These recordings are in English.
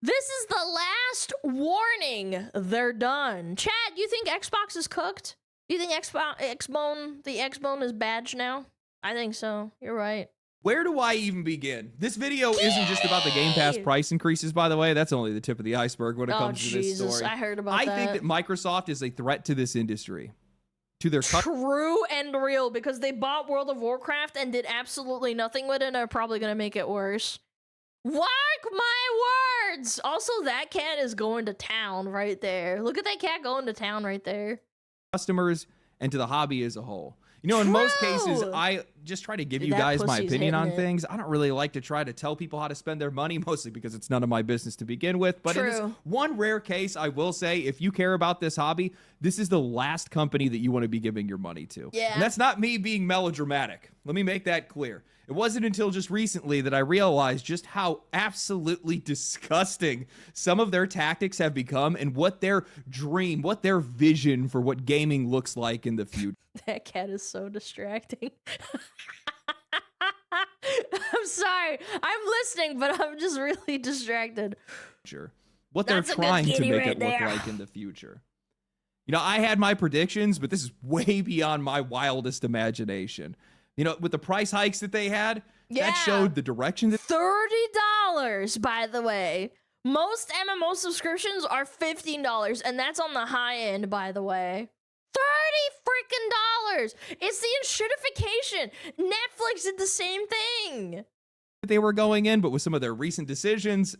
This is the last warning. They're done. Chad, you think Xbox is cooked? Do you think the X-Bone is badged now? I think so. You're right. Where do I even begin? This video isn't just about the Game Pass price increases, by the way. That's only the tip of the iceberg when it comes to this story. I heard about that. I think that Microsoft is a threat to this industry. To their True and real, because they bought World of Warcraft and did absolutely nothing with it and are probably going to make it worse. Mark my words! Also, that cat is going to town right there. Look at that cat going to town right there. Customers and to the hobby as a whole. You know, in most cases, I just try to give you guys my opinion on things. I don't really like to try to tell people how to spend their money, mostly because it's none of my business to begin with. But in this one rare case, I will say, if you care about this hobby, this is the last company that you want to be giving your money to. Yeah. And that's not me being melodramatic. Let me make that clear. It wasn't until just recently that I realized just how absolutely disgusting some of their tactics have become and what their dream, what their vision for what gaming looks like in the future. That cat is so distracting. I'm sorry. I'm listening, but I'm just really distracted. Sure. What they're trying to make it look like in the future. You know, I had my predictions, but this is way beyond my wildest imagination. You know, with the price hikes that they had, that showed the direction. $30, by the way. Most MMO subscriptions are $15, and that's on the high end, by the way. $30 freaking. It's the enshittification. Netflix did the same thing. They were going in, but with some of their recent decisions,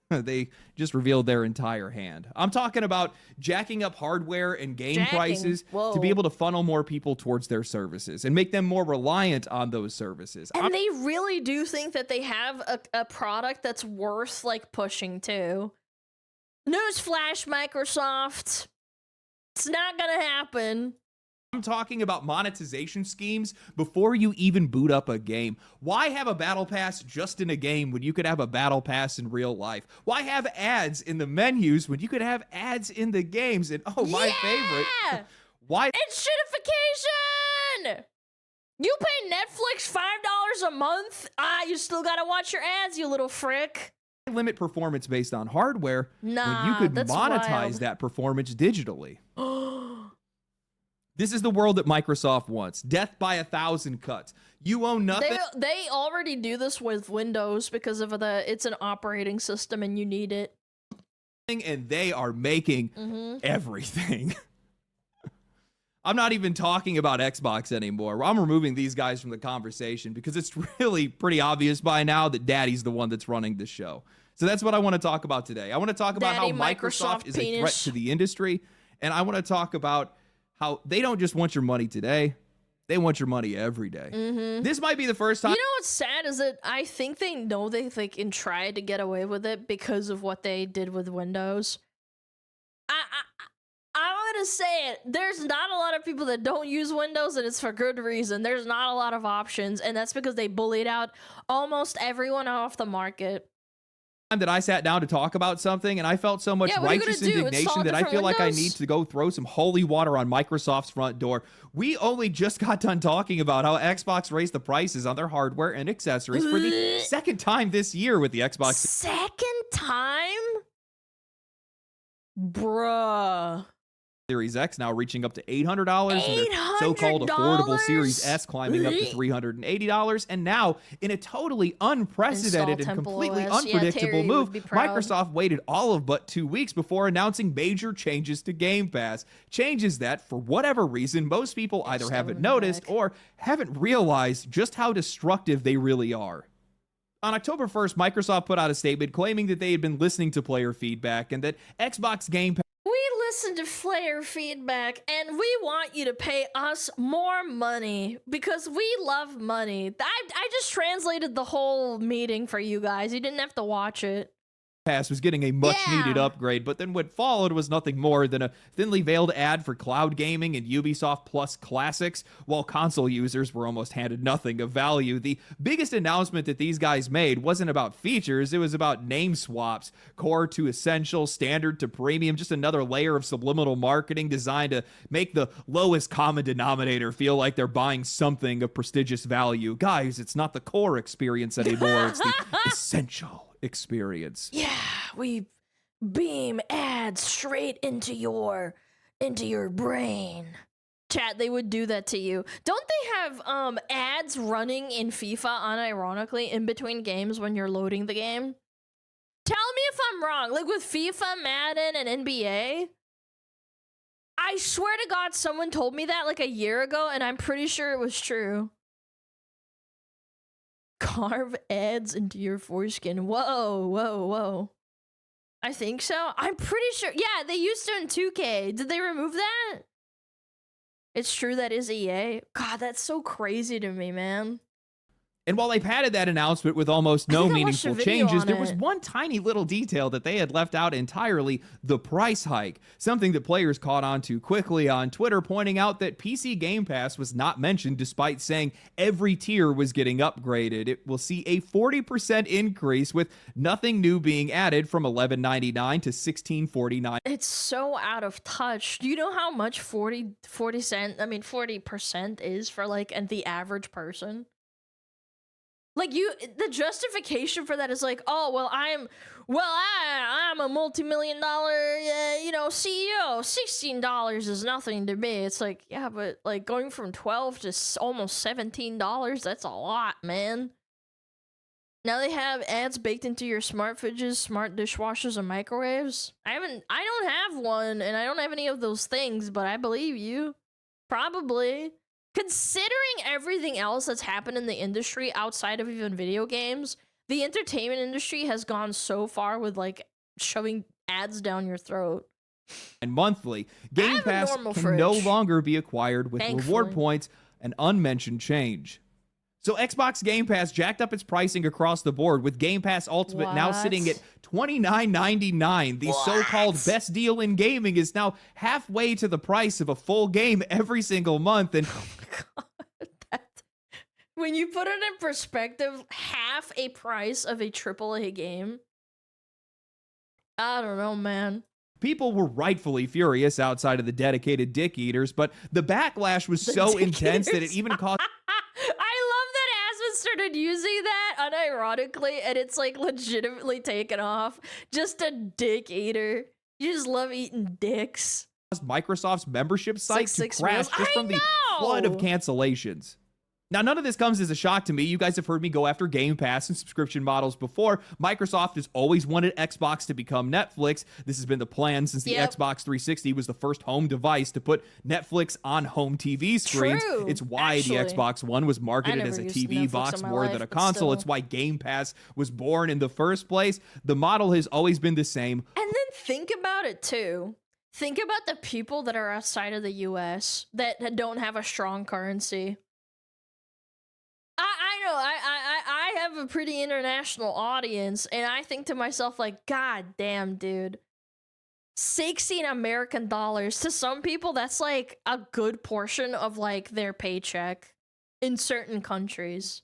they just revealed their entire hand. I'm talking about jacking up hardware and game prices to be able to funnel more people towards their services and make them more reliant on those services. And they really do think that they have a product that's worth like pushing to. Newsflash, Microsoft. It's not gonna happen. I'm talking about monetization schemes before you even boot up a game. Why have a battle pass just in a game when you could have a battle pass in real life? Why have ads in the menus when you could have ads in the games? And oh, my favorite. Why? Enshittification! You pay Netflix $5 a month? You still gotta watch your ads, you little frick. Limit performance based on hardware when you could monetize that performance digitally. This is the world that Microsoft wants. Death by 1,000 cuts. You own nothing. They already do this with Windows because of it's an operating system and you need it. And they are making everything. I'm not even talking about Xbox anymore. I'm removing these guys from the conversation because it's really pretty obvious by now that Daddy's the one that's running the show. So that's what I want to talk about today. I want to talk about how Microsoft is a threat to the industry. And I want to talk about how they don't just want your money today. They want your money every day. This might be the first time. You know what's sad is that I think they know they can try to get away with it because of what they did with Windows. I'm gonna say it. There's not a lot of people that don't use Windows, and it's for good reason. There's not a lot of options, and that's because they bullied out almost everyone off the market. That I sat down to talk about something and I felt so much righteous indignation that I feel like I need to go throw some holy water on Microsoft's front door. We only just got done talking about how Xbox raised the prices on their hardware and accessories for the second time this year with the Xbox. Second time? Bruh. Series X now reaching up to $800, and their so-called affordable Series S climbing up to $380, and now in a totally unprecedented and completely unpredictable move, Microsoft waited all of but 2 weeks before announcing major changes to Game Pass. Changes that, for whatever reason, most people either haven't noticed or haven't realized just how destructive they really are. On October 1st, Microsoft put out a statement claiming that they had been listening to player feedback and that Xbox Game Pass listen to player feedback and we want you to pay us more money because we love money. I just translated the whole meeting for you guys. You didn't have to watch it. Pass was getting a much-needed upgrade, but then what followed was nothing more than a thinly veiled ad for cloud gaming and Ubisoft Plus Classics, while console users were almost handed nothing of value. The biggest announcement that these guys made wasn't about features, it was about name swaps. Core to Essential, Standard to Premium, just another layer of subliminal marketing designed to make the lowest common denominator feel like they're buying something of prestigious value. Guys, it's not the core experience anymore, it's the essential experience. Yeah, we beam ads straight into your brain. Chat, they would do that to you. Don't they have ads running in FIFA unironically in between games when you're loading the game? Tell me if I'm wrong. Like with FIFA, Madden, and NBA, I swear to God someone told me that like a year ago and I'm pretty sure it was true. Carve ads into your foreskin. Whoa, whoa, whoa. I think so. I'm pretty sure. Yeah, they used to in 2K. Did they remove that? It's true that is EA. God, that's so crazy to me, man. And while they padded that announcement with almost no meaningful changes, there was one tiny little detail that they had left out entirely: the price hike. Something that players caught on to quickly on Twitter, pointing out that PC Game Pass was not mentioned despite saying every tier was getting upgraded. It will see a 40% increase with nothing new being added from $11.99 to $16.49. It's so out of touch. Do you know how much 40% is for like the average person? Like the justification for that is like, oh, well, I'm a multi-million-dollar, CEO. $16 is nothing to me. It's like, yeah, but like going from $12 to almost $17, that's a lot, man. Now they have ads baked into your smart fridges, smart dishwashers, and microwaves. I don't have one, and I don't have any of those things, but I believe you. Probably. Considering everything else that's happened in the industry outside of even video games, the entertainment industry has gone so far with like shoving ads down your throat. And monthly, Game Pass can no longer be acquired with reward points, an unmentioned change. So Xbox Game Pass jacked up its pricing across the board, with Game Pass Ultimate now sitting at $29.99. The so-called best deal in gaming is now halfway to the price of a full game every single month. And oh my God, when you put it in perspective, half a price of a AAA game. I don't know, man. People were rightfully furious outside of the dedicated dick eaters, but the backlash was so intense that it even caused... started using that unironically, and it's like legitimately taken off. Just a dick eater. You just love eating dicks. Microsoft's membership site to crash just from the flood of cancellations. Now, none of this comes as a shock to me. You guys have heard me go after Game Pass and subscription models before. Microsoft has always wanted Xbox to become Netflix. This has been the plan since the Xbox 360 was the first home device to put Netflix on home TV screens. It's why the Xbox One was marketed as a TV box more than a console. It's why Game Pass was born in the first place. The model has always been the same. And then think about it, too. Think about the people that are outside of the US that don't have a strong currency. I know, I have a pretty international audience, and I think to myself, like, God damn, dude. 16 American dollars. To some people, that's like a good portion of like their paycheck in certain countries.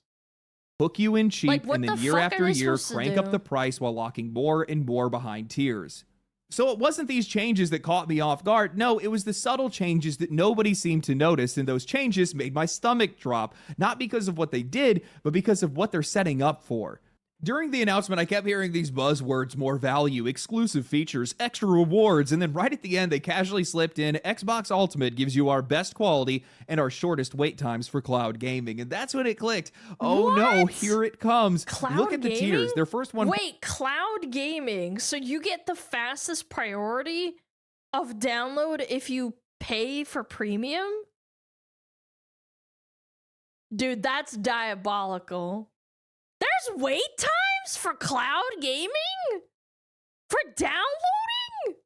Hook you in cheap, like, and then year after year crank up the price while locking more and more behind tiers. So it wasn't these changes that caught me off guard. No, it was the subtle changes that nobody seemed to notice, and those changes made my stomach drop, not because of what they did, but because of what they're setting up for. During the announcement, I kept hearing these buzzwords: more value, exclusive features, extra rewards, and then right at the end, they casually slipped in, Xbox Ultimate gives you our best quality and our shortest wait times for cloud gaming. And that's when it clicked. Oh no, here it comes. Look at the tiers. Their first one... Wait, cloud gaming? So you get the fastest priority of download if you pay for premium? Dude, that's diabolical. There's wait times for cloud gaming? For downloading?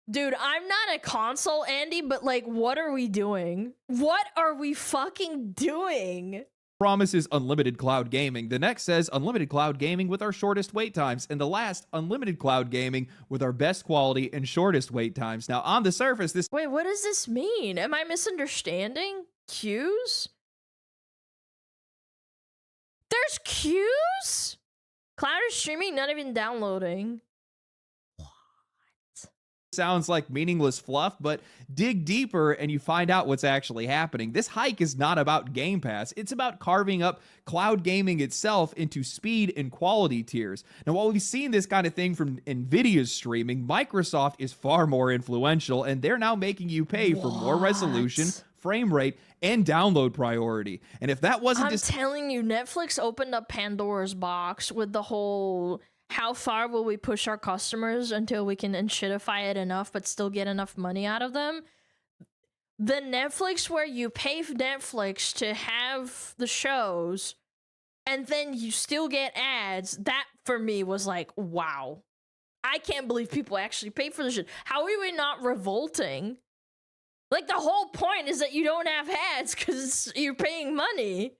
Dude, I'm not a console, Andy, but like, what are we doing? What are we fucking doing? promises unlimited cloud gaming. The next says unlimited cloud gaming with our shortest wait times. And the last, unlimited cloud gaming with our best quality and shortest wait times. Now, on the surface, this... Wait, what does this mean? Am I misunderstanding? Queues? There's queues? Cloud is streaming, not even downloading. Sounds like meaningless fluff, but dig deeper and you find out what's actually happening. This hike is not about Game Pass. It's about carving up cloud gaming itself into speed and quality tiers. Now, while we've seen this kind of thing from Nvidia's streaming, Microsoft is far more influential, and they're now making you pay for more resolution, frame rate, and download priority. And if that wasn't... I'm telling you, Netflix opened up Pandora's box with the whole... How far will we push our customers until we can shitify it enough but still get enough money out of them? The Netflix where you pay for Netflix to have the shows and then you still get ads, that for me was like, wow. I can't believe people actually pay for this shit. How are we not revolting? Like, the whole point is that you don't have ads because you're paying money.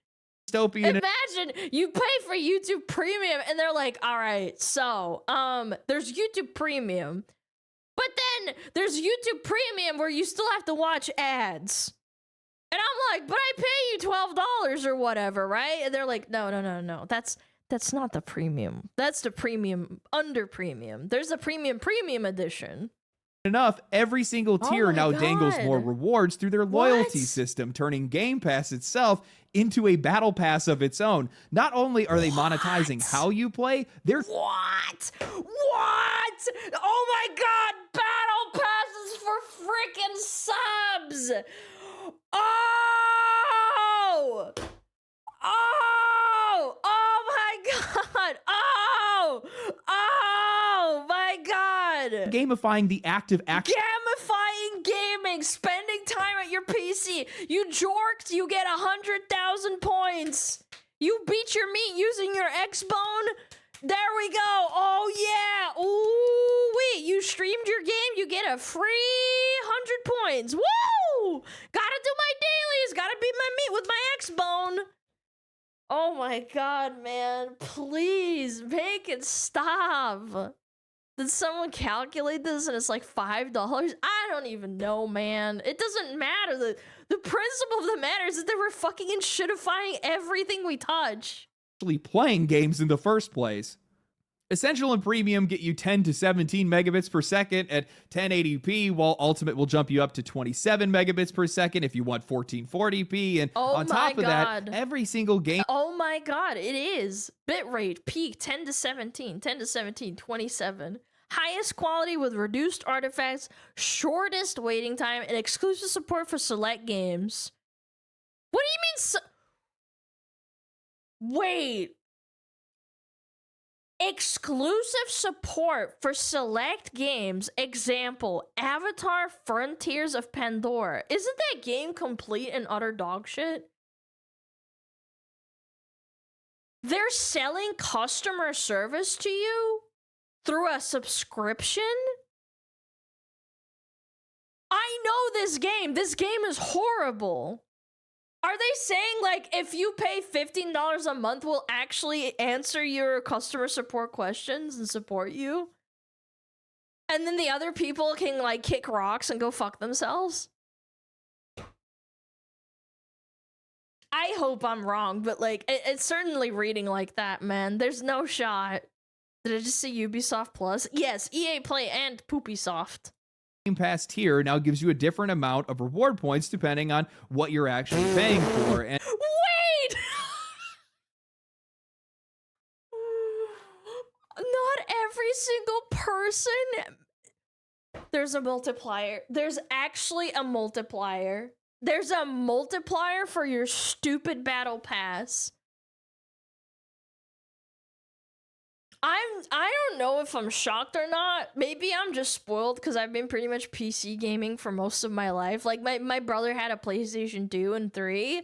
Imagine you pay for YouTube Premium and they're like, all right, so there's YouTube Premium, but then there's YouTube Premium where you still have to watch ads. And I'm like, but I pay you $12 or whatever, right? And they're like, no, that's not the premium. That's the premium under premium. There's a premium edition. Enough, every single tier now dangles more rewards through their loyalty system, turning Game Pass itself into a battle pass of its own. Not only are they monetizing how you play, they're... What? Oh my god, battle passes for freaking subs! Oh my god! Oh my god! Gamifying the active action. Gamifying gaming, spending time at your PC. You jorked, you get 100,000 points. You beat your meat using your X-Bone. There we go. Oh yeah. Ooh wait, you streamed your game, you get a free 100 points. Woo! Gotta do my dailies. Gotta beat my meat with my X-Bone. Oh my god, man. Please make it stop. Did someone calculate this and it's like $5? I don't even know, man. It doesn't matter. The principle of the matter is that they were fucking shitifying everything we touch. Playing games in the first place. Essential and Premium get you 10 to 17 megabits per second at 1080p, while Ultimate will jump you up to 27 megabits per second if you want 1440p. And on top of that, every single game... Oh my god, it is. Bitrate, peak 10 to 17, 10 to 17, 27. Highest quality with reduced artifacts, shortest waiting time, and exclusive support for select games. What do you mean Wait. Exclusive support for select games. Example, Avatar Frontiers of Pandora. Isn't that game complete and utter dog shit? They're selling customer service to you through a subscription? I know this game. This game is horrible. Are they saying, like, if you pay $15 a month, we'll actually answer your customer support questions and support you? And then the other people can, like, kick rocks and go fuck themselves? I hope I'm wrong, but, like, it's certainly reading like that, man. There's no shot. Did I just say Ubisoft Plus? Yes, EA Play and Poopysoft. Game Pass tier now gives you a different amount of reward points depending on what you're actually paying for. And wait! Not every single person. There's a multiplier. There's actually a multiplier. There's a multiplier for your stupid battle pass. I don't know if I'm shocked or not. Maybe I'm just spoiled because I've been pretty much PC gaming for most of my life. Like, my brother had a PlayStation 2 and 3.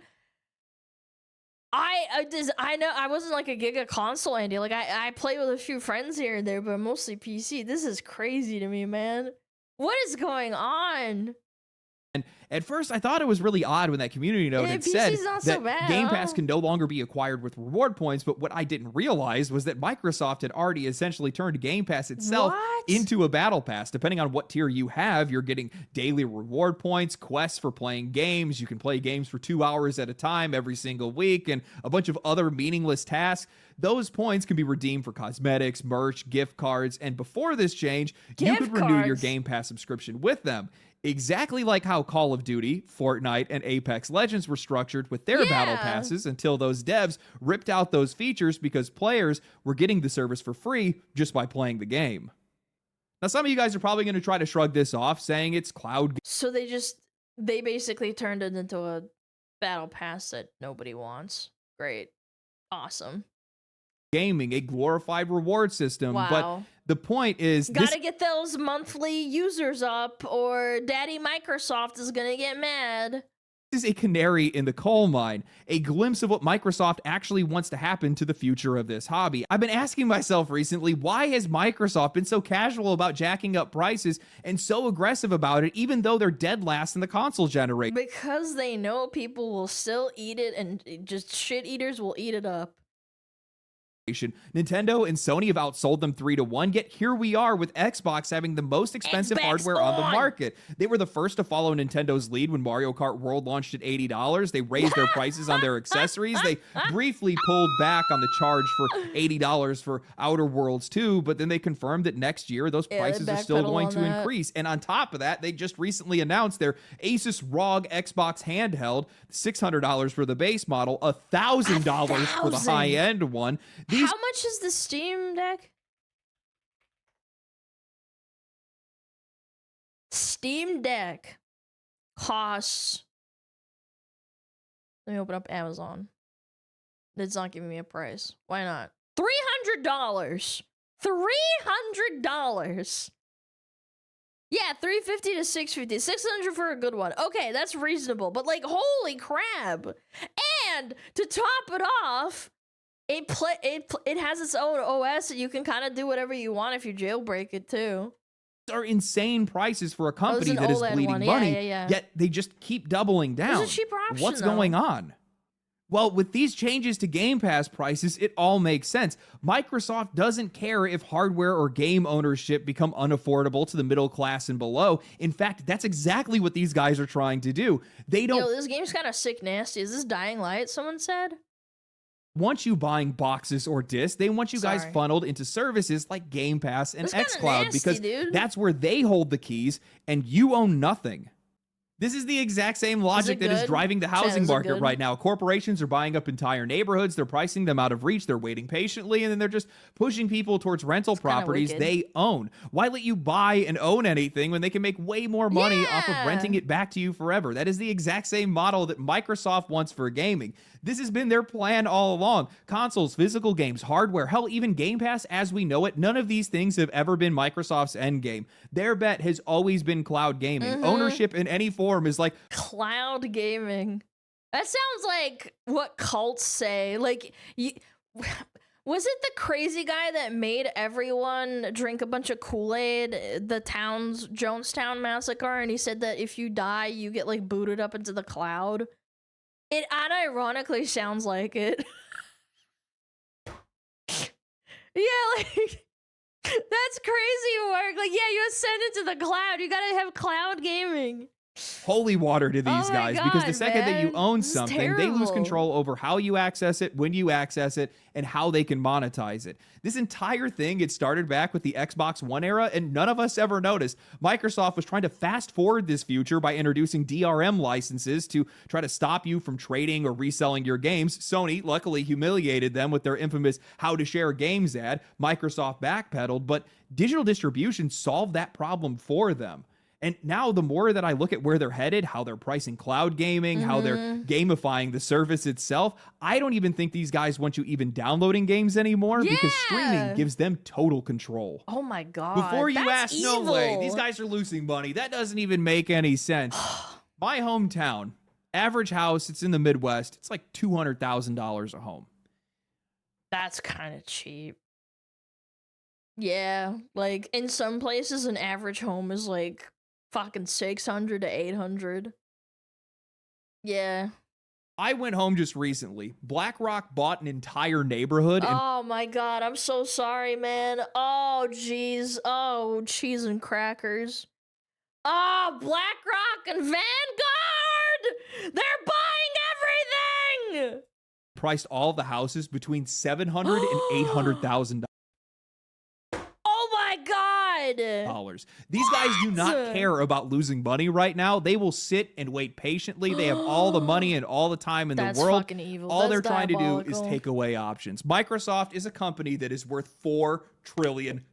I know I wasn't like a Giga console, Andy. Like, I play with a few friends here and there, but mostly PC. This is crazy to me, man. What is going on? And at first, I thought it was really odd when that community note had said PC's not that so bad, Game huh? Pass can no longer be acquired with reward points, but what I didn't realize was that Microsoft had already essentially turned Game Pass itself What? into a battle pass. Depending on what tier you have, you're getting daily reward points, quests for playing games. You can play games for 2 hours at a time every single week, and a bunch of other meaningless tasks. Those points can be redeemed for cosmetics, merch, gift cards, and before this change, you could renew your Game Pass subscription with them. Exactly like how Call of Duty, Fortnite, and Apex Legends were structured with their battle passes until those devs ripped out those features because players were getting the service for free just by playing the game. Now, some of you guys are probably going to try to shrug this off, saying it's cloud. So they basically turned it into a battle pass that nobody wants. Great. Awesome. Gaming, a glorified reward system. Wow. But the point is, gotta get those monthly users up, or Daddy Microsoft is gonna get mad. This is a canary in the coal mine, a glimpse of what Microsoft actually wants to happen to the future of this hobby. I've been asking myself recently, why has Microsoft been so casual about jacking up prices and so aggressive about it, even though they're dead last in the console generation? Because they know people will still eat it, and just shit eaters will eat it up. Nintendo and Sony have outsold them 3-1, yet here we are with Xbox having the most expensive hardware on the market. They were the first to follow Nintendo's lead when Mario Kart World launched at $80. They raised their prices on their accessories. They briefly pulled back on the charge for $80 for Outer Worlds 2, but then they confirmed that next year those prices are still going to increase. And on top of that, they just recently announced their Asus ROG Xbox handheld, $600 for the base model, $1,000 for the high-end one. How much is the Steam Deck? Steam Deck costs... Let me open up Amazon. It's not giving me a price. Why not? $300! $300! Yeah, $350 to $650. $600 for a good one. Okay, that's reasonable. But, like, holy crap! And to top it off... It has its own OS, and you can kind of do whatever you want if you jailbreak it too. Are insane prices for a company that is bleeding money, yet they just keep doubling down. It's a cheaper option, What's going on? Well, with these changes to Game Pass prices, it all makes sense. Microsoft doesn't care if hardware or game ownership become unaffordable to the middle class and below. In fact, that's exactly what these guys are trying to do. They don't. Yo, this game's kind of sick nasty. Is this Dying Light? Someone said. Want you buying boxes or discs, they want you guys funneled into services like Game Pass and xCloud, because that's where they hold the keys and you own nothing. This is the exact same logic that is driving the housing market right now. Corporations are buying up entire neighborhoods. They're pricing them out of reach. They're waiting patiently, and then they're just pushing people towards rental properties they own. Why let you buy and own anything when they can make way more money off of renting it back to you forever? That is the exact same model that Microsoft wants for gaming. This has been their plan all along. Consoles, physical games, hardware, hell, even Game Pass as we know it, none of these things have ever been Microsoft's endgame. Their bet has always been cloud gaming. Ownership in any form is like cloud gaming. That sounds like what cults say. Like, was it the crazy guy that made everyone drink a bunch of Kool-Aid, the Jonestown massacre, and he said that if you die, you get like booted up into the cloud? It unironically sounds like it. Yeah, like, that's crazy work. Like, yeah, you ascend into the cloud. You gotta have cloud gaming. Holy water to these guys, because the second that you own something, they lose control over how you access it, when you access it, and how they can monetize it. This entire thing, it started back with the Xbox One era, and none of us ever noticed. Microsoft was trying to fast forward this future by introducing DRM licenses to try to stop you from trading or reselling your games. Sony luckily humiliated them with their infamous how to share games ad. Microsoft backpedaled, but digital distribution solved that problem for them. And now the more that I look at where they're headed, how they're pricing cloud gaming, how they're gamifying the service itself, I don't even think these guys want you even downloading games anymore because streaming gives them total control. Oh my God. Before you ask, no way, these guys are losing money. That doesn't even make any sense. My hometown, average house, it's in the Midwest. It's like $200,000 a home. That's kind of cheap. Yeah, like in some places, an average home is like Fucking 600 to 800. Yeah. I went home just recently. BlackRock bought an entire neighborhood. Oh my god, I'm so sorry, man. Oh jeez. Oh, cheese and crackers. Oh, BlackRock and Vanguard! They're buying everything! Priced all the houses between $700,000 and $800,000. Oh my god! These guys do not care about losing money right now. They will sit and wait patiently. They have all the money and all the time in the world. Fucking evil. All they're trying to do diabolical. is take away options. Microsoft is a company that is worth $4 trillion.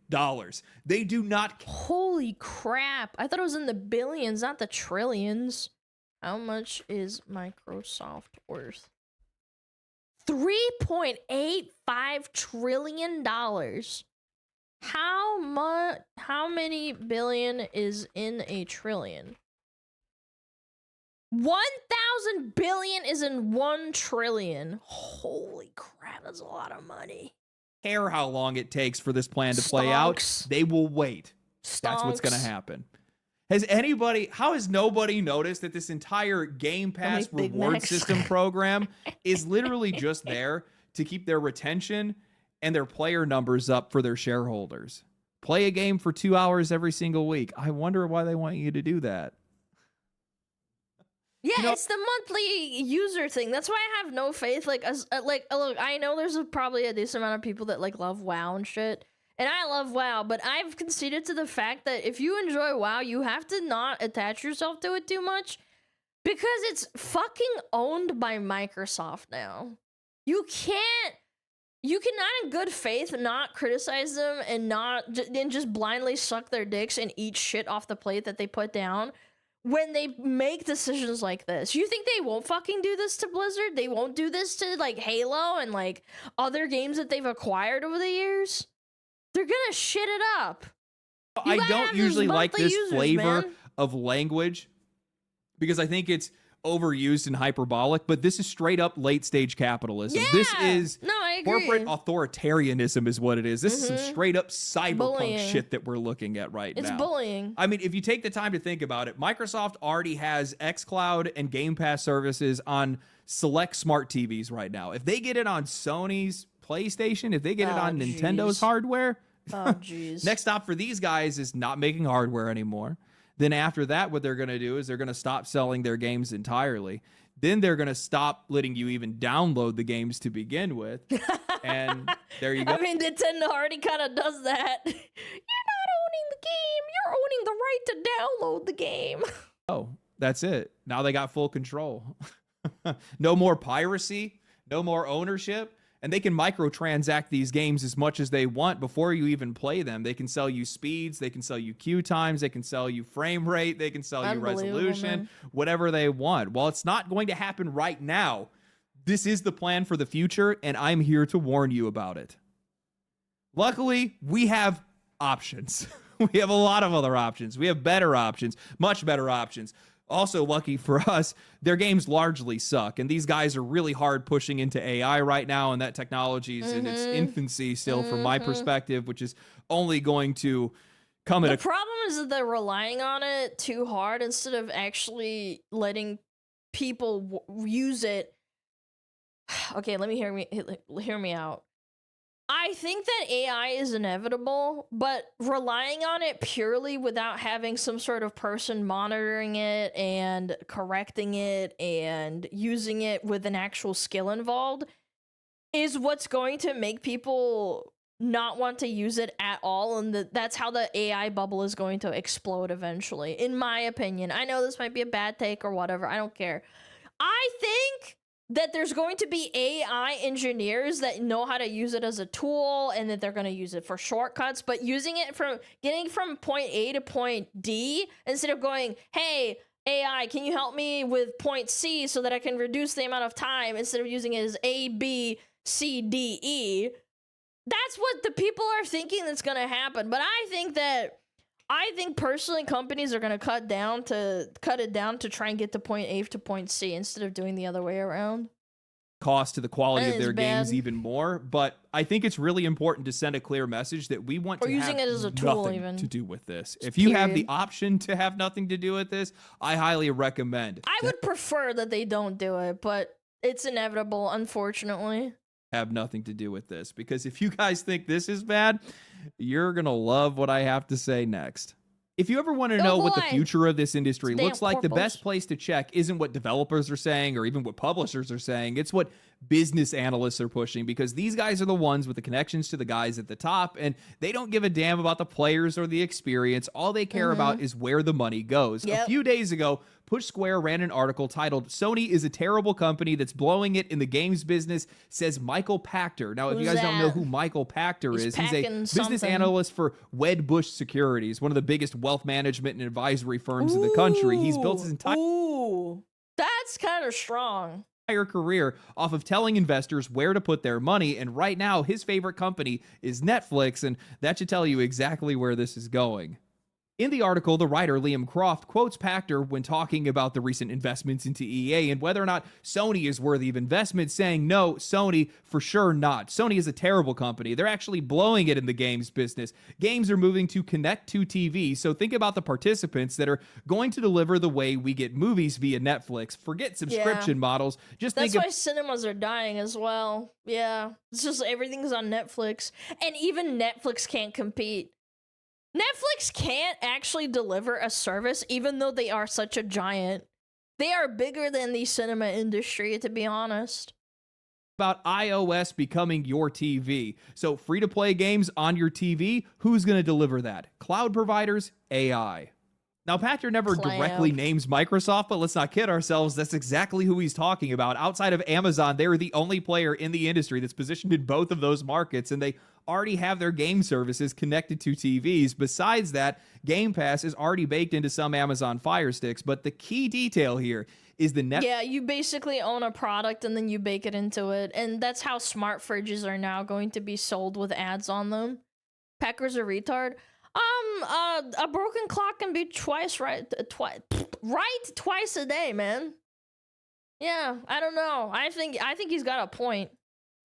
They do not. Holy crap. I thought it was in the billions, not the trillions. How much is Microsoft worth? $3.85 trillion. How many billion is in a trillion? 1,000 billion is in 1 trillion. Holy crap, that's a lot of money. Care how long it takes for this plan to play out. They will wait. That's what's going to happen. How has nobody noticed that this entire Game Pass reward system program is literally just there to keep their retention and their player numbers up for their shareholders? Play a game for 2 hours every single week. I wonder why they want you to do that. Yeah, it's the monthly user thing. That's why I have no faith. Look, I know there's probably a decent amount of people that love WoW and shit. And I love WoW, but I've conceded to the fact that if you enjoy WoW, you have to not attach yourself to it too much because it's fucking owned by Microsoft now. You cannot in good faith not criticize them and just blindly suck their dicks and eat shit off the plate that they put down when they make decisions like this. You think they won't fucking do this to Blizzard? They won't do this to Halo and other games that they've acquired over the years? They're gonna shit it up. I don't usually like this flavor of language because I think it's overused and hyperbolic, but this is straight up late stage capitalism. Yeah. This is I agree. corporate authoritarianism is what it is. This is some straight up cyberpunk shit that we're looking at right now. It's bullying. I mean, if you take the time to think about it, Microsoft already has xCloud and Game Pass services on select smart TVs right now. If they get it on Sony's PlayStation, if they get it on Nintendo's hardware, next stop for these guys is not making hardware anymore. Then after that, what they're going to do is they're going to stop selling their games entirely. Then they're going to stop letting you even download the games to begin with. And there you go. I mean, Nintendo already kind of does that. You're not owning the game. You're owning the right to download the game. Oh, that's it. Now they got full control. No more piracy, no more ownership. And they can microtransact these games as much as they want before you even play them. They can sell you speeds, they can sell you queue times, they can sell you frame rate, they can sell you resolution, whatever they want. While it's not going to happen right now, this is the plan for the future, and I'm here to warn you about it. Luckily, we have options. We have a lot of other options. We have better options, much better options. Also, lucky for us, their games largely suck, and these guys are really hard pushing into AI right now, and that technology is in its infancy still from my perspective, which is only going to come at The problem is that they're relying on it too hard instead of actually letting people use it. Okay, hear me out. I think that AI is inevitable, but relying on it purely without having some sort of person monitoring it and correcting it and using it with an actual skill involved is what's going to make people not want to use it at all, and that's how the AI bubble is going to explode eventually, in my opinion. I know this might be a bad take or whatever, I don't care. I think that there's going to be AI engineers that know how to use it as a tool and that they're going to use it for shortcuts, but using it getting from point A to point D instead of going, hey, AI, can you help me with point C so that I can reduce the amount of time instead of using it as A, B, C, D, E. That's what the people are thinking that's going to happen. But I think personally companies are going to cut it down to try and get to point A to point C instead of doing the other way around. cost to the quality That of their is games bad. even more. But I think it's really important to send a clear message that we want Or to using have it as a tool, nothing even. to do with this. If you have the Period. option to have nothing to do with this, I highly recommend. I would prefer that they don't do it, but it's inevitable, unfortunately. Have nothing to do with this, because if you guys think this is bad, you're gonna love what I have to say next. If you ever want to know what the future of this industry looks like, the best place to check isn't what developers are saying or even what publishers are saying. It's what business analysts are pushing, because these guys are the ones with the connections to the guys at the top, and they don't give a damn about the players or the experience. All they care about is where the money goes. A few days ago, Push Square ran an article titled "Sony is a terrible company that's blowing it in the games business," says Michael Pachter. Now, if you guys don't know who Michael Pachter is, he's a business analyst for Wedbush Securities, one of the biggest wealth management and advisory firms in the country. He's built his entire that's kind of strong. Career off of telling investors where to put their money, and right now his favorite company is Netflix, and that should tell you exactly where this is going. In the article, the writer Liam Croft quotes Pachter when talking about the recent investments into EA and whether or not Sony is worthy of investment, saying, "No, Sony, for sure not. Sony is a terrible company. They're actually blowing it in the games business. Games are moving to connect to TV, so think about the participants that are going to deliver the way we get movies via Netflix. Forget subscription models. Just That's think why cinemas are dying as well. Yeah, it's just everything's on Netflix, and even Netflix can't compete. Netflix can't actually deliver a service, even though they are such a giant. They are bigger than the cinema industry, to be honest. About iOS becoming your TV. So free-to-play games on your TV, who's going to deliver that? Cloud providers, AI. Now, Pachter never directly names Microsoft, but let's not kid ourselves. That's exactly who he's talking about. Outside of Amazon, they're the only player in the industry that's positioned in both of those markets, and they already have their game services connected to TVs. Besides that, Game Pass is already baked into some Amazon Fire Sticks, but the key detail here is the Yeah, you basically own a product and then you bake it into it, and that's how smart fridges are now going to be sold with ads on them. Packer's a retard. A broken clock can be twice right a day, man. Yeah, I don't know. I think he's got a point.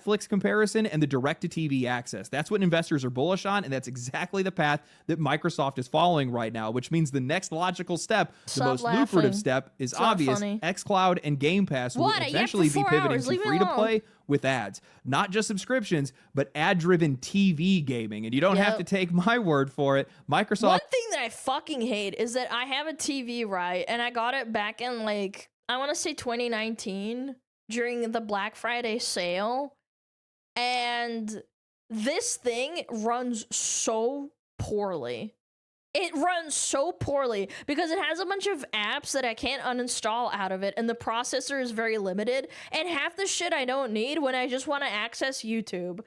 Netflix comparison and the direct-to-TV access. That's what investors are bullish on, and that's exactly the path that Microsoft is following right now, which means the next logical step, the most lucrative step, is obvious. xCloud and Game Pass will eventually be pivoting to free-to-play with ads. Not just subscriptions, but ad-driven TV gaming. And you don't have to take my word for it. Microsoft... One thing that I fucking hate is that I have a TV, right? And I got it back in, like, I want to say 2019 during the Black Friday sale. And this thing runs so poorly. It runs so poorly because it has a bunch of apps that I can't uninstall out of it, and the processor is very limited, and half the shit I don't need when I just want to access YouTube.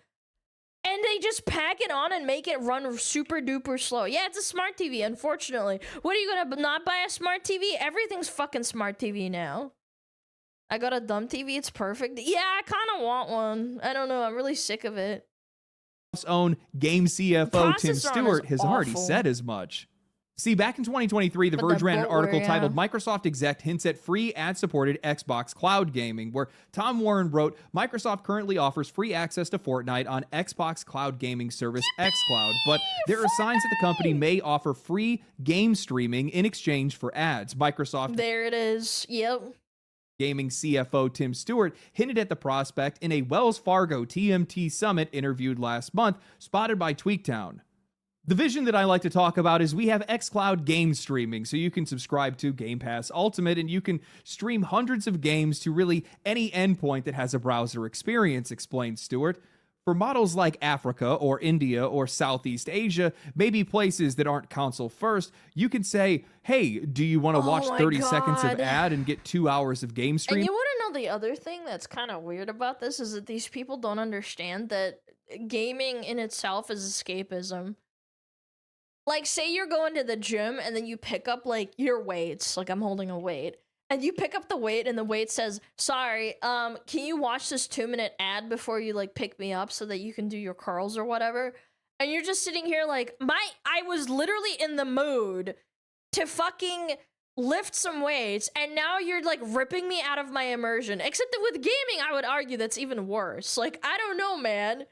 And they just pack it on and make it run super duper slow. Yeah, it's a smart TV, unfortunately. What are you gonna not buy a smart TV? Everything's fucking smart TV now. I got a dumb TV, it's perfect. Yeah, I kind of want one. I don't know, I'm really sick of it. Own game CFO Tim Stewart has already said as much. See, back in 2023, The Verge ran an article titled "Microsoft Exec Hints at Free Ad-Supported Xbox Cloud Gaming," where Tom Warren wrote, "Microsoft currently offers free access to Fortnite on Xbox cloud gaming service xCloud, but there are signs that the company may offer free game streaming in exchange for ads." Microsoft... There it is. Yep. Gaming CFO Tim Stewart hinted at the prospect in a Wells Fargo TMT Summit interviewed last month, spotted by Tweaktown. The vision that I like to talk about is we have xCloud game streaming, so you can subscribe to Game Pass Ultimate and you can stream hundreds of games to really any endpoint that has a browser experience, explained Stewart. For models like Africa or India or Southeast Asia, maybe places that aren't console first, you can say, hey, do you want to watch 30 seconds of ad and get 2 hours of game stream? And you want to know the other thing that's kind of weird about this is that these people don't understand that gaming in itself is escapism. Like, say you're going to the gym and then you pick up, like, your weights. Like, I'm holding a weight. And you pick up the weight and the weight says, sorry, can you watch this 2-minute ad before you, like, pick me up so that you can do your curls or whatever? And you're just sitting here like, I was literally in the mood to fucking lift some weights, and now you're like ripping me out of my immersion. Except that with gaming, I would argue that's even worse. Like, I don't know, man.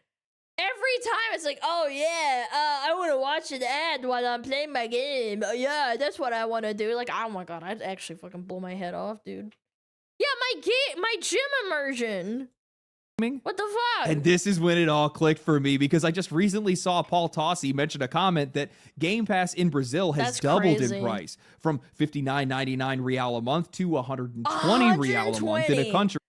Every time it's like, oh yeah, I want to watch an ad while I'm playing my game. Oh, yeah, that's what I want to do. Like, oh my god, I'd actually fucking blow my head off, dude. Yeah, my gym immersion. What the fuck? And this is when it all clicked for me, because I just recently saw Paul Tossi mention a comment that Game Pass in Brazil has doubled in price from 59.99 real a month to 120 real a month in a country.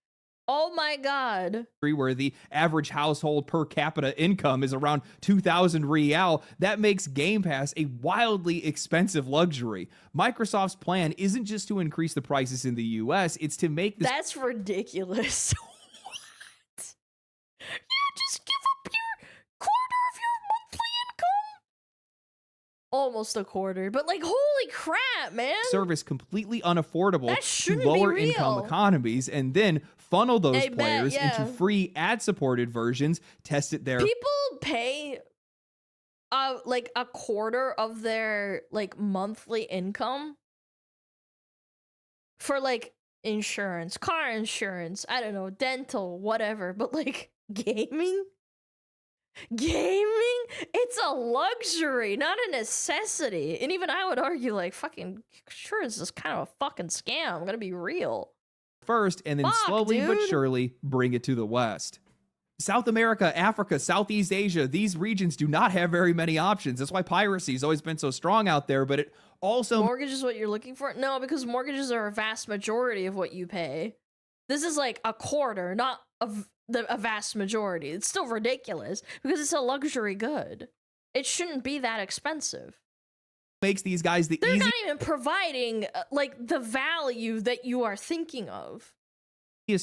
Oh my god. Where the average household per capita income is around 2,000 real. That makes Game Pass a wildly expensive luxury. Microsoft's plan isn't just to increase the prices in the US, it's to make this— That's ridiculous. Yeah, just give up your quarter of your monthly income. Almost a quarter, but like, holy crap, man. Service completely unaffordable to lower income economies, and then funnel those players into free ad-supported versions, test it there. People pay like a quarter of their like monthly income for like insurance, car insurance, I don't know, dental, whatever, but like gaming, it's a luxury, not a necessity. And even I would argue, like, fucking sure, this is kind of a fucking scam, I'm gonna be real. First, and then slowly but surely bring it to the West. South America, Africa, Southeast Asia, these regions do not have very many options. That's why piracy has always been so strong out there, but it also— Mortgage is what you're looking for? No, because mortgages are a vast majority of what you pay. This is like a quarter, not a vast majority. It's still ridiculous because it's a luxury good. It shouldn't be that expensive. Makes these guys the They're not even providing like the value that you are thinking of.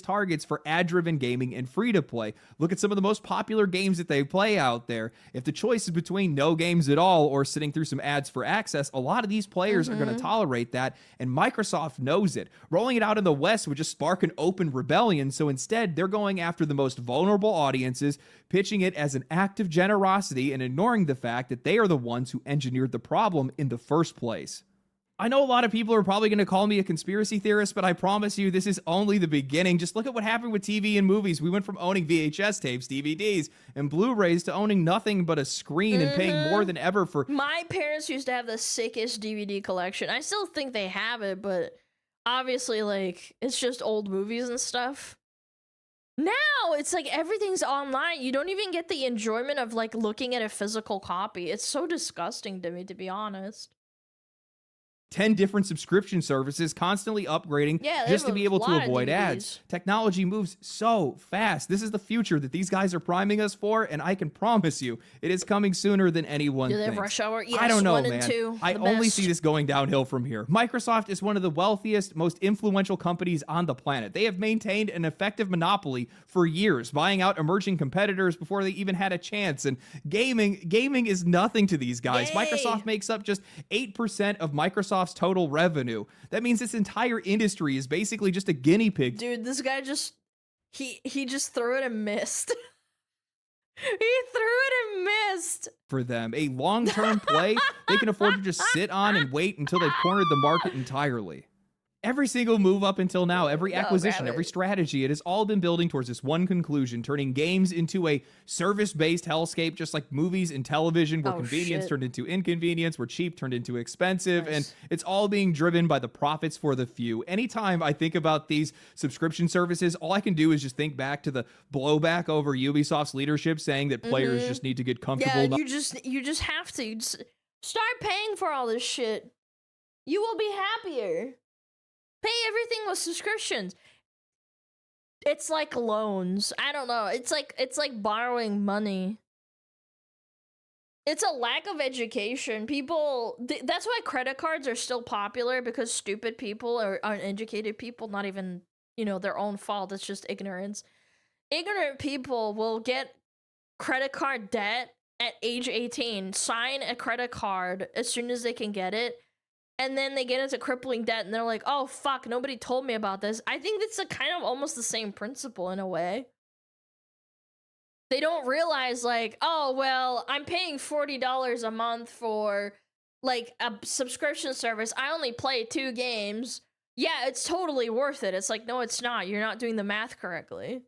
Targets for ad-driven gaming and free-to-play. Look at some of the most popular games that they play out there. If the choice is between no games at all or sitting through some ads for access, a lot of these players are going to tolerate that, and Microsoft knows it. Rolling it out in the West would just spark an open rebellion, so instead they're going after the most vulnerable audiences, pitching it as an act of generosity and ignoring the fact that they are the ones who engineered the problem in the first place. I know a lot of people are probably going to call me a conspiracy theorist, but I promise you this is only the beginning. Just look at what happened with TV and movies. We went from owning VHS tapes, DVDs, and Blu-rays to owning nothing but a screen and paying more than ever for— My parents used to have the sickest DVD collection. I still think they have it, but obviously, like, it's just old movies and stuff. Now, it's like everything's online. You don't even get the enjoyment of, like, looking at a physical copy. It's so disgusting to me, to be honest. 10 different subscription services, constantly upgrading just to be able to avoid ads. Technology moves so fast. This is the future that these guys are priming us for, and I can promise you it is coming sooner than anyone thinks. Do they have Rush Hour? Yes, I don't know, 1 man. and 2, I only see this going downhill from here. Microsoft is one of the wealthiest, most influential companies on the planet. They have maintained an effective monopoly for years, buying out emerging competitors before they even had a chance. And gaming is nothing to these guys. Yay. Microsoft makes up just 8% of Microsoft's total revenue. That means this entire industry is basically just a guinea pig. Dude, this guy just he just threw it and missed. He threw it and missed. For them, a long-term play they can afford to just sit on and wait until they've cornered the market entirely. Every single move up until now, every acquisition, every strategy, it has all been building towards this one conclusion, turning games into a service-based hellscape, just like movies and television, where convenience turned into inconvenience, where cheap turned into expensive, and it's all being driven by the profits for the few. Anytime I think about these subscription services, all I can do is just think back to the blowback over Ubisoft's leadership saying that players just need to get comfortable. Yeah, you just have to start paying for all this shit. You will be happier. Pay everything with subscriptions. It's like loans. I don't know. It's like borrowing money. It's a lack of education. People, that's why credit cards are still popular, because stupid people or uneducated people, not even, you know, their own fault. It's just ignorance. Ignorant people will get credit card debt at age 18, sign a credit card as soon as they can get it, and then they get into crippling debt, and they're like, oh, fuck, nobody told me about this. I think it's a kind of almost the same principle in a way. They don't realize, like, oh, well, I'm paying $40 a month for like a subscription service, I only play 2 games. Yeah, it's totally worth it. It's like, no, it's not. You're not doing the math correctly.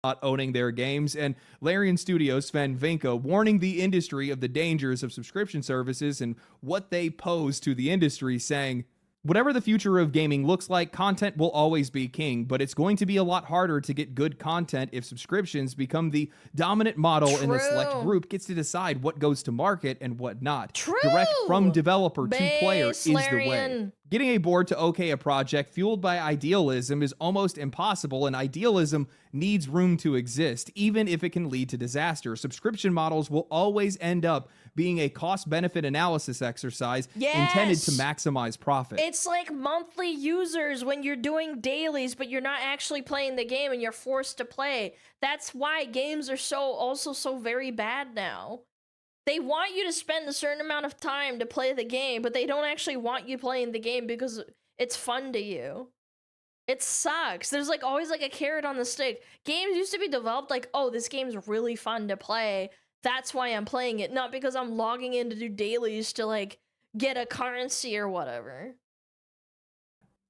Not owning their games, and Larian Studios Sven Vinka warning the industry of the dangers of subscription services and what they pose to the industry, saying, whatever the future of gaming looks like, content will always be king, but it's going to be a lot harder to get good content if subscriptions become the dominant model and the select group gets to decide what goes to market and what not. True. Direct from developer to player Base, is the Larian. way. Getting a board to okay a project fueled by idealism is almost impossible, and idealism needs room to exist, even if it can lead to disaster. Subscription models will always end up being a cost-benefit analysis exercise intended to maximize profit. It's like monthly users when you're doing dailies, but you're not actually playing the game and you're forced to play. That's why games are so very bad now. They want you to spend a certain amount of time to play the game, but they don't actually want you playing the game because it's fun to you. It sucks. There's like always like a carrot on the stick. Games used to be developed like, oh, this game's really fun to play. That's why I'm playing it, not because I'm logging in to do dailies to like get a currency or whatever.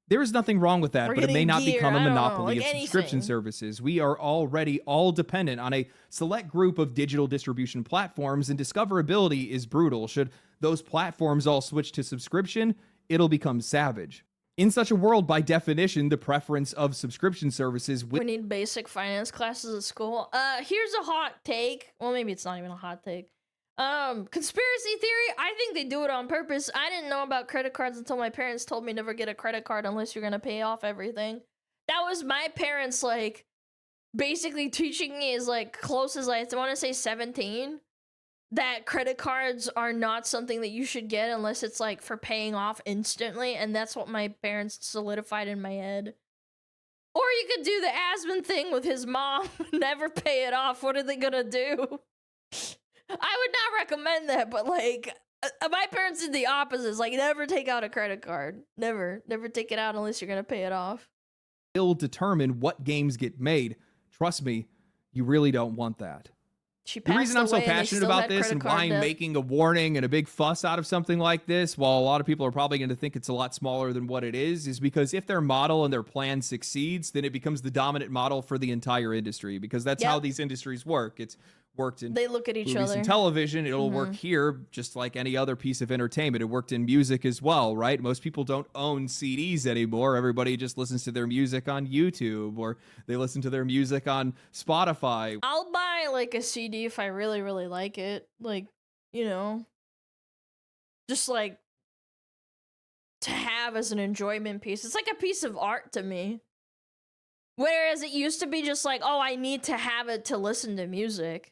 There is nothing wrong with that, but it may not become a monopoly of anything. subscription services. We are already all dependent on a select group of digital distribution platforms, and discoverability is brutal. Should those platforms all switch to subscription, it'll become savage. In such a world, by definition, the preference of subscription services we need basic finance classes at school. Here's a hot take. Well, maybe it's not even a hot take. Conspiracy theory, I think they do it on purpose. I didn't know about credit cards until my parents told me never get a credit card unless you're gonna pay off everything. That was my parents, like, basically teaching me as, like, close as I want to say 17, that credit cards are not something that you should get unless it's, like, for paying off instantly, and that's what my parents solidified in my head. Or you could do the Asmund thing with his mom, never pay it off. What are they gonna do? I would not recommend that, but like, my parents did the opposite. It's like, never take out a credit card. Never take it out unless you're gonna pay it off. Will determine what games get made. Trust me, you really don't want that. The reason I'm so passionate about this and why I'm making a warning and a big fuss out of something like this, while a lot of people are probably going to think it's a lot smaller than what it is because if their model and their plan succeeds, then it becomes the dominant model for the entire industry, because that's how these industries work. It's worked in they look at each movies other. and television. It'll work here just like any other piece of entertainment. It worked in music as well, right? Most people don't own CDs anymore. Everybody just listens to their music on YouTube, or they listen to their music on Spotify. I'll buy like a CD if I really like it. Like, you know, just like to have as an enjoyment piece. It's like a piece of art to me. Whereas it used to be just like, oh, I need to have it to listen to music.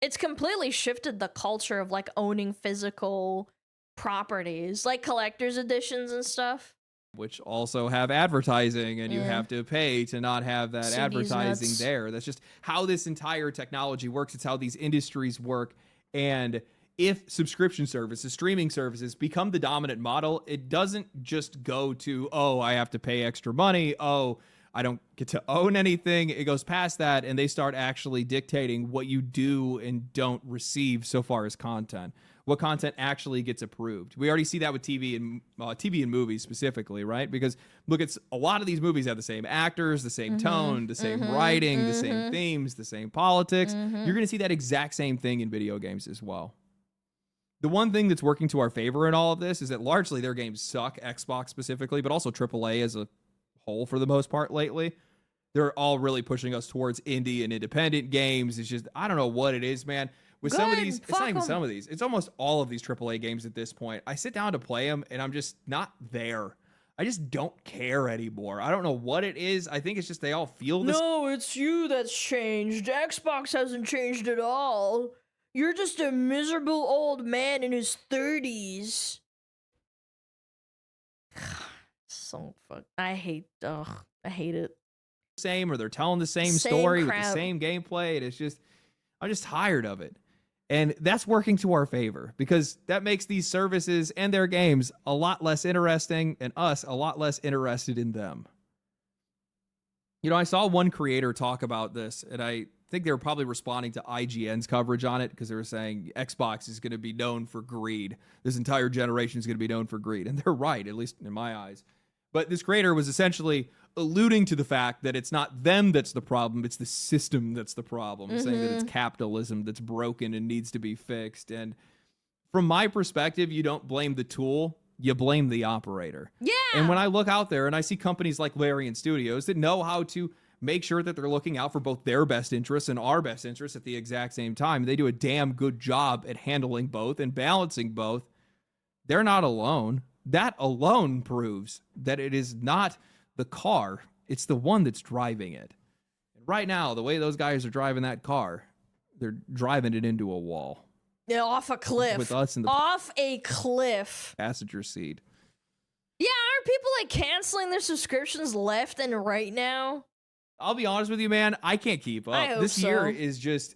It's completely shifted the culture of like owning physical properties, like collector's editions and stuff. Which also have advertising, and you have to pay to not have that advertising there. That's just how this entire technology works. It's how these industries work. And if subscription services, streaming services become the dominant model, it doesn't just go to, oh, I have to pay extra money. Oh, I don't get to own anything. It goes past that, and they start actually dictating what you do and don't receive so far as content. What content actually gets approved. We already see that with TV and movies specifically, right? Because look, it's a lot of these movies have the same actors, the same tone, the same writing, the same themes, the same politics. You're going to see that exact same thing in video games as well. The one thing that's working to our favor in all of this is that largely their games suck, Xbox specifically, but also AAA as a whole for the most part lately. They're all really pushing us towards indie and independent games. It's just, I don't know what it is, man. With some of these, it's not even some of these. It's almost all of these AAA games at this point. I sit down to play them, and I'm just not there. I just don't care anymore. I don't know what it is. I think it's just they all feel this. No, it's you that's changed. Xbox hasn't changed at all. You're just a miserable old man in his 30s. So fuck. I hate it. Same, or they're telling the same story with the same gameplay, and it's just, I'm just tired of it. And that's working to our favor, because that makes these services and their games a lot less interesting, and us a lot less interested in them. You know, I saw one creator talk about this, and I think they were probably responding to IGN's coverage on it because they were saying Xbox is going to be known for greed. This entire generation is going to be known for greed. And they're right, at least in my eyes. But this creator was essentially alluding to the fact that it's not them that's the problem, it's the system that's the problem, saying that it's capitalism that's broken and needs to be fixed. And from my perspective, you don't blame the tool, you blame the operator. Yeah. And when I look out there and I see companies like Larian Studios that know how to make sure that they're looking out for both their best interests and our best interests at the exact same time, they do a damn good job at handling both and balancing both. They're not alone. That alone proves that it is not the car, it's the one that's driving it. And right now, the way those guys are driving that car, they're driving it into a wall. Yeah, off a cliff. With us in the off a cliff. Passenger seat. Yeah, are people like canceling their subscriptions left and right now? I'll be honest with you, man, I can't keep up. I hope This year so. is just...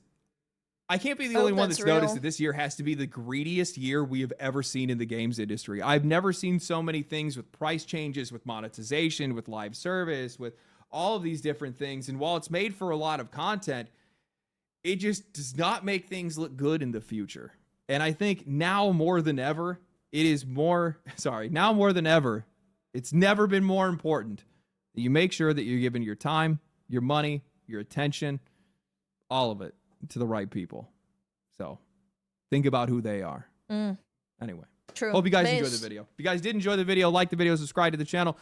I can't be the only one that's real. noticed that this year has to be the greediest year we have ever seen in the games industry. I've never seen so many things with price changes, with monetization, with live service, with all of these different things. And while it's made for a lot of content, it just does not make things look good in the future. And I think now more than ever, now more than ever, it's never been more important that you make sure that you're giving your time, your money, your attention, all of it to the right people. So think about who they are. Anyway, true. Hope you guys enjoyed the video. If you guys did enjoy the video, like the video, subscribe to the channel,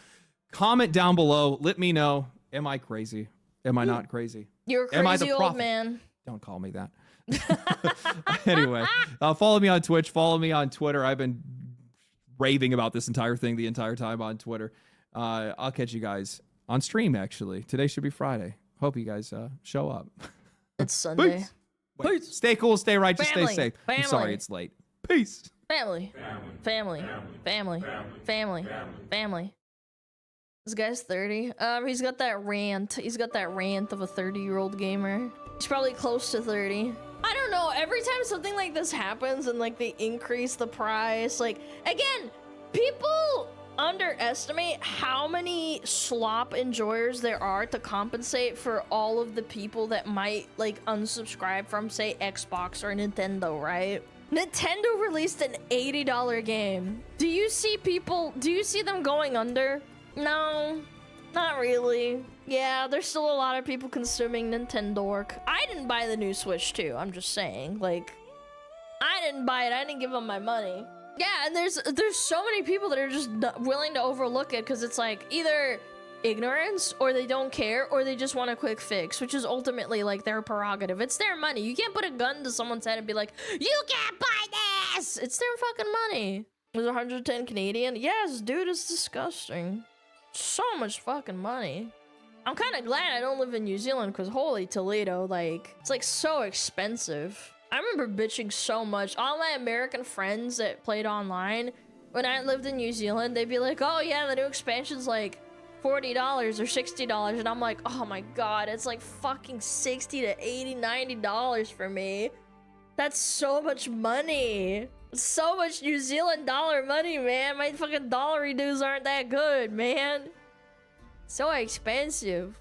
comment down below. Let me know. Am I crazy? Am I not crazy? You're a crazy Am I the old prophet? man. Don't call me that. Anyway, follow me on Twitch. Follow me on Twitter. I've been raving about this entire thing the entire time on Twitter. I'll catch you guys on stream, actually. Today should be Friday. Hope you guys show up. It's Sunday. Peace. Stay cool, stay righteous, Family. stay safe. I'm Family. sorry it's late. Peace. Family. Family. Family. Family. Family. This guy's 30. He's got that rant. He's got that rant of a 30-year-old gamer. He's probably close to 30. I don't know. Every time something like this happens and like they increase the price, like again, people underestimate how many slop enjoyers there are to compensate for all of the people that might like unsubscribe from, say, Xbox or Nintendo, right? Nintendo released an $80 game. Do you see them going under? No, not really. Yeah, there's still a lot of people consuming Nintendo. I didn't buy the new Switch too. I'm just saying, like, I didn't buy it. I didn't give them my money. Yeah, and there's so many people that are just willing to overlook it because it's like either ignorance or they don't care or they just want a quick fix, which is ultimately like their prerogative. It's their money. You can't put a gun to someone's head and be like, you can't buy this. It's their fucking money. It was 110 Canadian. Yes, dude, it's disgusting. So much fucking money. I'm kind of glad I don't live in New Zealand because holy Toledo, like, it's like so expensive. I remember bitching so much. All my American friends that played online, when I lived in New Zealand, they'd be like, oh yeah, the new expansion's like $40 or $60. And I'm like, oh my God, it's like fucking $60 to $80, $90 for me. That's so much money. So much New Zealand dollar money, man. My fucking dollary dues aren't that good, man. So expensive.